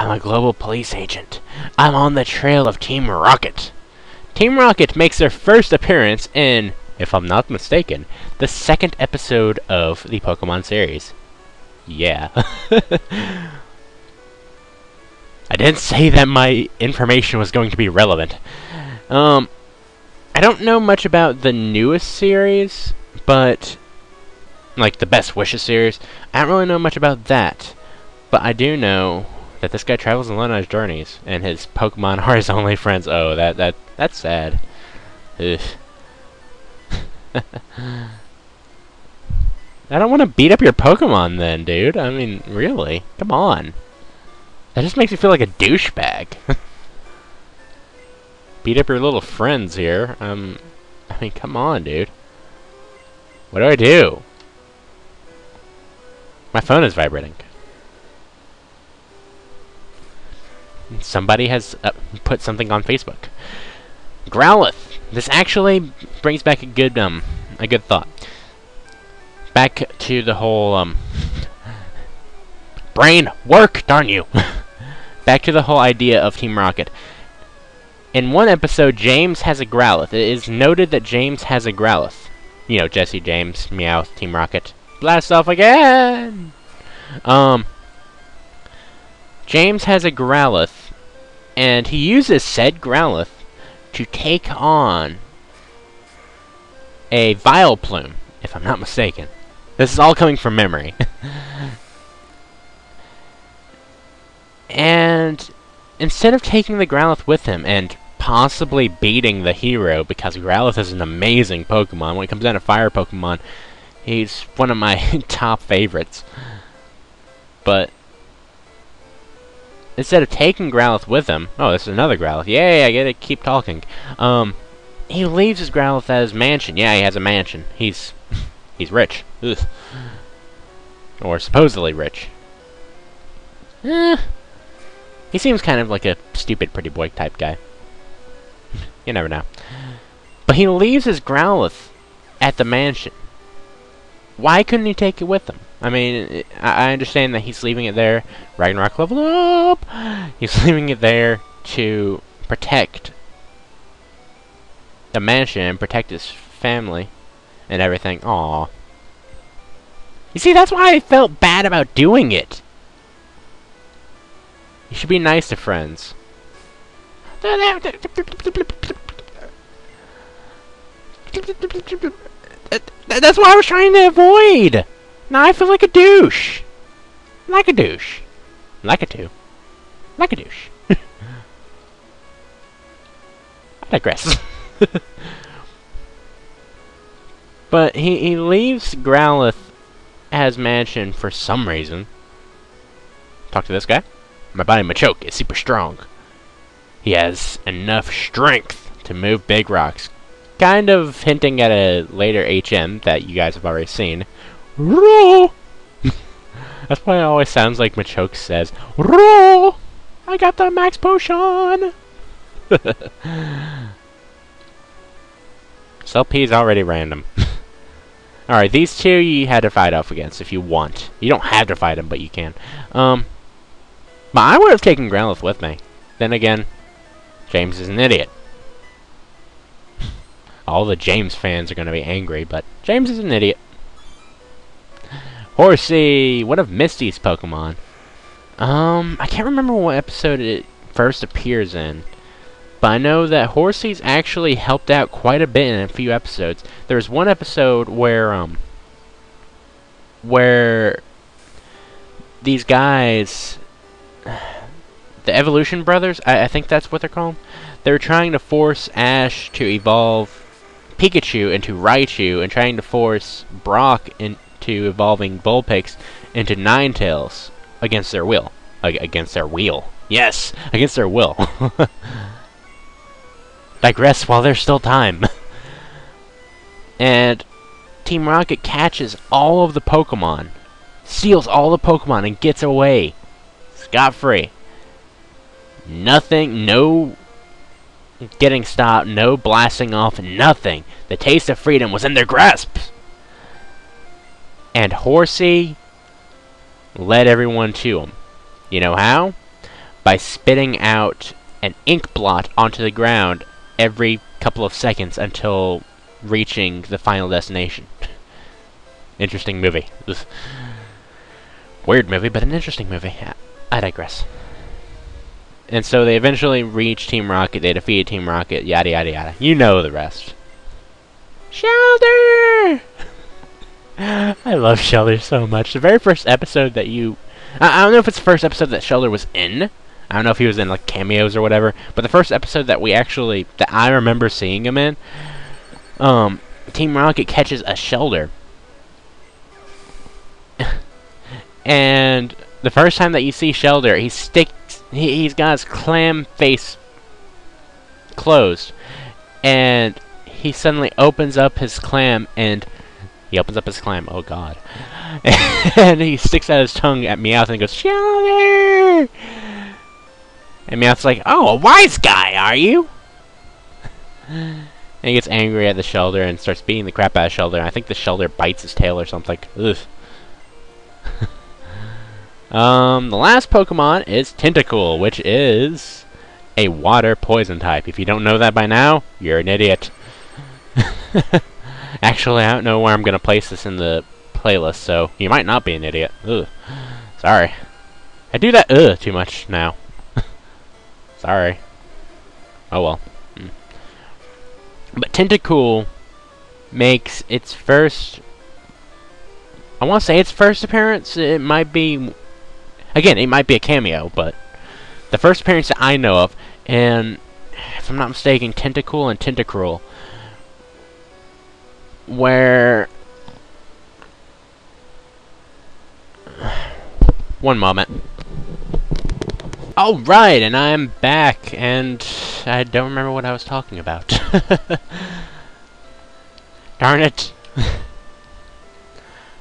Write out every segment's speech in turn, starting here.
I'm a global police agent. I'm on the trail of Team Rocket. Team Rocket makes their first appearance in, if I'm not mistaken, the second episode of the Pokemon series. Yeah. I didn't say that my information was going to be relevant. I don't know much about the newest series, but like the Best Wishes series, I don't really know much about that. But I do know that this guy travels alone on his journeys, and his Pokemon are his only friends. Oh, that's sad. Ugh. I don't want to beat up your Pokemon then, dude. I mean, really? Come on. That just makes me feel like a douchebag. Beat up your little friends here. I mean, come on, dude. What do I do? My phone is vibrating. Somebody has put something on Facebook. Growlithe. This actually brings back a good thought. Back to the whole brain work, darn you. Back to the whole idea of Team Rocket. In one episode, James has a Growlithe. It is noted that James has a Growlithe. You know, Jesse James, Meowth, Team Rocket. Blast off again! James has a Growlithe, and he uses said Growlithe to take on a Vileplume, if I'm not mistaken. This is all coming from memory. And instead of taking the Growlithe with him and possibly beating the hero, because Growlithe is an amazing Pokemon, when it comes down to fire Pokemon, he's one of my top favorites. But instead of taking Growlithe with him... Oh, this is another Growlithe. Yay, I get to keep talking. He leaves his Growlithe at his mansion. Yeah, he has a mansion. He's rich. Ugh. Or supposedly rich. He seems kind of like a stupid pretty boy type guy. You never know. But he leaves his Growlithe at the mansion. Why couldn't he take it with him? I mean, I understand that he's leaving it there. Ragnarok level up! He's leaving it there to protect the mansion and protect his family and everything. Aww. You see, that's why I felt bad about doing it. You should be nice to friends. That's what I was trying to avoid! Now I feel like a douche! Like a douche. Like a two. Like a douche. I digress. But he leaves Growlithe at his mansion for some reason. Talk to this guy. My body Machoke is super strong. He has enough strength to move big rocks. Kind of hinting at a later HM that you guys have already seen. Roar! That's why it always sounds like Machoke says, Roar! I got the max potion! SLP is already random. Alright, these two you had to fight off against if you want. You don't have to fight them, but you can. But I would have taken Growlithe with me. Then again, James is an idiot. All the James fans are going to be angry, but James is an idiot. Horsey! One of Misty's Pokemon. I can't remember what episode it first appears in. But I know that Horsey's actually helped out quite a bit in a few episodes. There was one episode where these guys, the Evolution Brothers, I think that's what they're called. They were trying to force Ash to evolve Pikachu into Raichu, and trying to force Brock into evolving Vulpix into Ninetales against their will. Against their will. Yes! Against their will. Digress while there's still time. And Team Rocket catches all of the Pokemon. Steals all the Pokemon and gets away. Scot-free. Nothing, no getting stopped, no blasting off, nothing. The taste of freedom was in their grasp. And Horsey led everyone to him. You know how? by spitting out an ink blot onto the ground every couple of seconds until reaching the final destination. Interesting movie. Weird movie, but an interesting movie. I digress. And so they eventually reach Team Rocket, they defeated Team Rocket, yada yada yada. You know the rest. Shelter! I love Shelter so much. The very first episode that I don't know if it's the first episode that Shelter was in. I don't know if he was in like cameos or whatever. But the first episode that that I remember seeing him in, Team Rocket catches a Shelter. And the first time that you see Shelter, he's got his clam face closed. And he suddenly opens up his clam oh god. And he sticks out his tongue at Meowth and goes, Shelter! And Meowth's like, oh, a wise guy, are you? And he gets angry at the Shelter and starts beating the crap out of Shelter. And I think the Shelter bites his tail or something. Ugh. The last Pokemon is Tentacool, which is a water poison type. If you don't know that by now, you're an idiot. Actually, I don't know where I'm going to place this in the playlist, so you might not be an idiot. Ugh. Sorry. I do that too much now. Sorry. Oh well. But Tentacool makes its first... I want to say its first appearance. It might be... Again, it might be a cameo, but... The first appearance that I know of, and... If I'm not mistaken, Tentacool and Tentacruel... Where... One moment. Alright, and I'm back, and I don't remember what I was talking about. Darn it.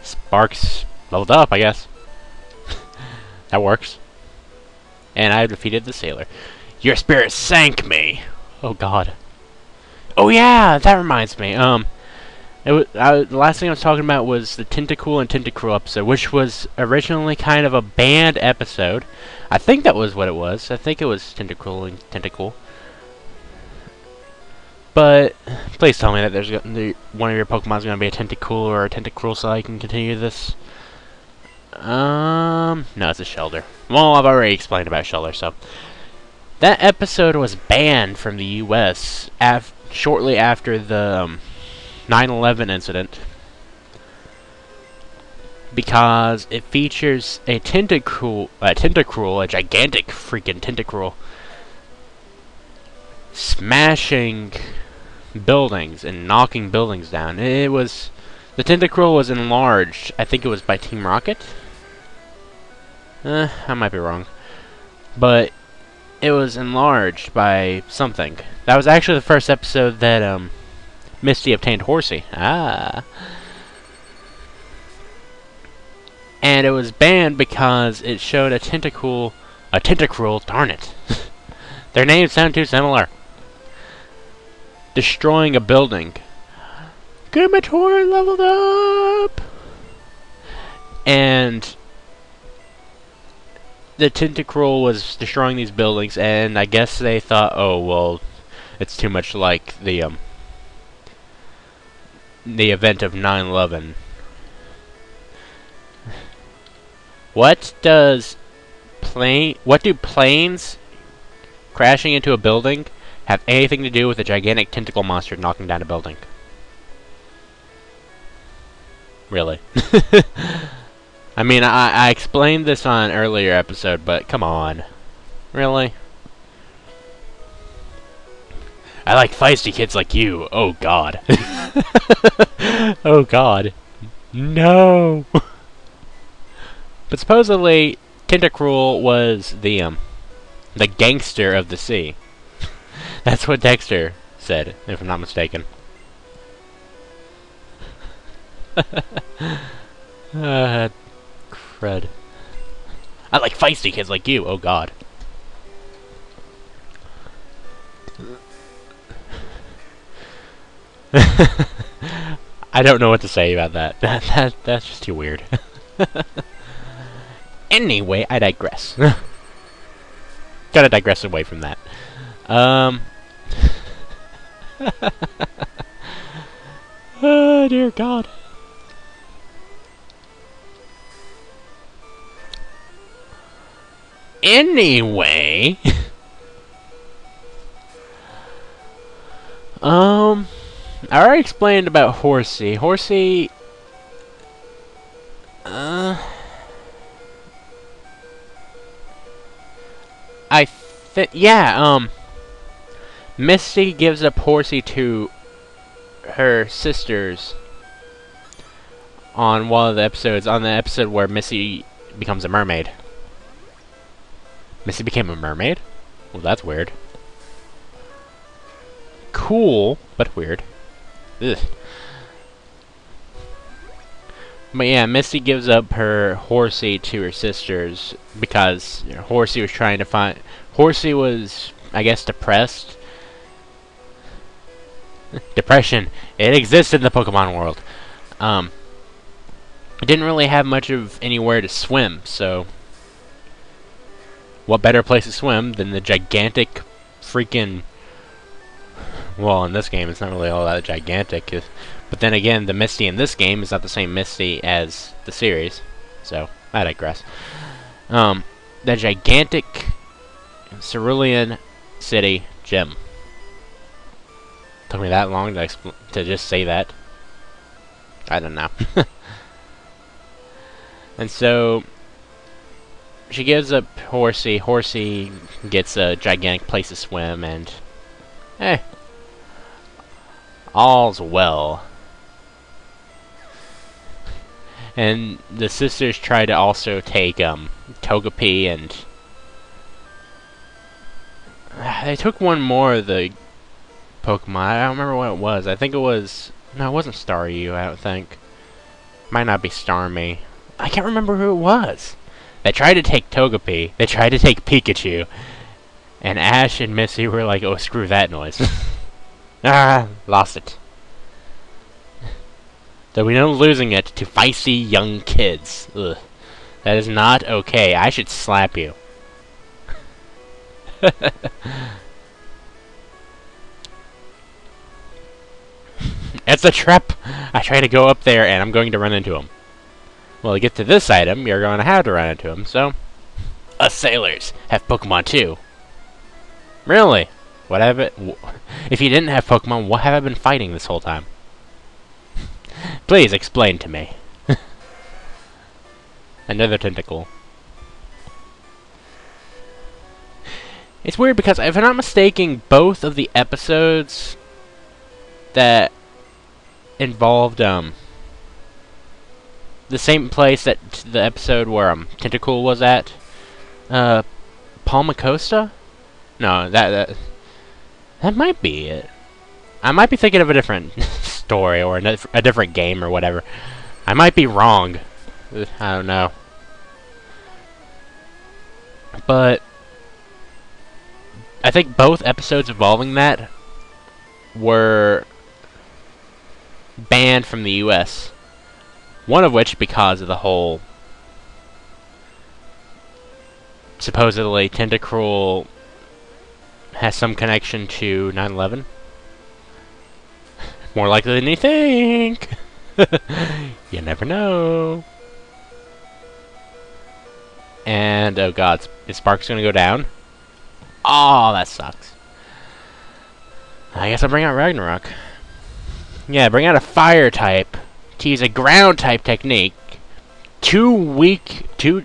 Sparks leveled up, I guess. That works. And I defeated the sailor. Your spirit sank me! Oh god. Oh yeah, that reminds me. The last thing I was talking about was the Tentacool and Tentacruel episode, which was originally kind of a banned episode. I think that was what it was. I think it was Tentacool and Tentacool. But please tell me that there's one of your Pokemon's going to be a Tentacool or a Tentacruel, so I can continue this. No, it's a Shelter. Well, I've already explained about Shelter, so that episode was banned from the U.S. Shortly after the 9/11 incident, because it features a Tentacruel, a gigantic freaking Tentacruel, smashing buildings and knocking buildings down. The Tentacruel was enlarged. I think it was by Team Rocket. I might be wrong, but it was enlarged by something. That was actually the first episode that Misty obtained Horsey. And it was banned because it showed a Tentacruel, darn it. Their names sound too similar. Destroying a building. Gamator leveled up! And the Tentacruel was destroying these buildings, and I guess they thought, oh, well, it's too much like the event of 9/11. What do planes crashing into a building have anything to do with a gigantic tentacle monster knocking down a building? Really? I mean, I explained this on an earlier episode, but come on. Really? I like feisty kids like you. Oh god. Oh god. No! But supposedly, Tentacruel was the gangster of the sea. That's what Dexter said, if I'm not mistaken. Crud. I like feisty kids like you, oh god. I don't know what to say about that. That's just too weird. Anyway, I digress. Gotta digress away from that. Oh, dear God. Anyway. I already explained about Horsey. Horsey... Misty gives up Horsey to her sisters on one of the episodes, on the episode where Missy becomes a mermaid. Missy became a mermaid? Well, that's weird. Cool, but weird. Ugh. But yeah, Misty gives up her Horsey to her sisters because Horsey was trying to find... Horsey was, I guess, depressed. Depression. It exists in the Pokemon world. It didn't really have much of anywhere to swim, so... What better place to swim than the gigantic freaking... Well, in this game, it's not really all that gigantic. But then again, the Misty in this game is not the same Misty as the series. So, I digress. The gigantic Cerulean City Gym. Took me that long to just say that. I don't know. And so, she gives up Horsey. Horsey gets a gigantic place to swim, and... all's well. And the sisters try to also take, Togepi, and... They took one more of the Pokemon. I don't remember what it was. I think it was... No, it wasn't Staryu, I don't think. Might not be Starmie. I can't remember who it was. They tried to take Togepi. They tried to take Pikachu. And Ash and Missy were like, oh, screw that noise. Lost it. So we know losing it to feisty young kids. Ugh. That is not okay. I should slap you. It's a trap! I try to go up there and I'm going to run into him. Well, to get to this item, you're going to have to run into him, so... Us sailors have Pokemon too. Really? What have it... If you didn't have Pokemon, what have I been fighting this whole time? Please explain to me. Another tentacle. It's weird because, if I'm not mistaken, both of the episodes that involved, the same place that the episode where, Tentacool was at, Palmacosta? No, that might be it. I might be thinking of a different story or a different game or whatever. I might be wrong. I don't know. But I think both episodes involving that were banned from the US. One of which because of the whole supposedly Tentacruel has some connection to 9/11. More likely than you think. You never know. And oh god, is Spark's gonna go down? Oh, that sucks. I guess I'll bring out Ragnarok. Yeah, bring out a fire type to use a ground type technique. Two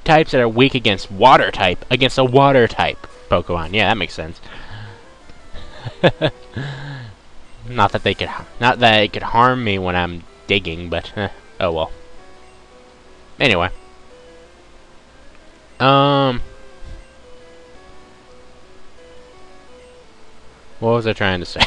types that are weak against water type against a water type Pokemon. Yeah, that makes sense. Not that it could harm me when I'm digging, but oh well. Anyway. What was I trying to say?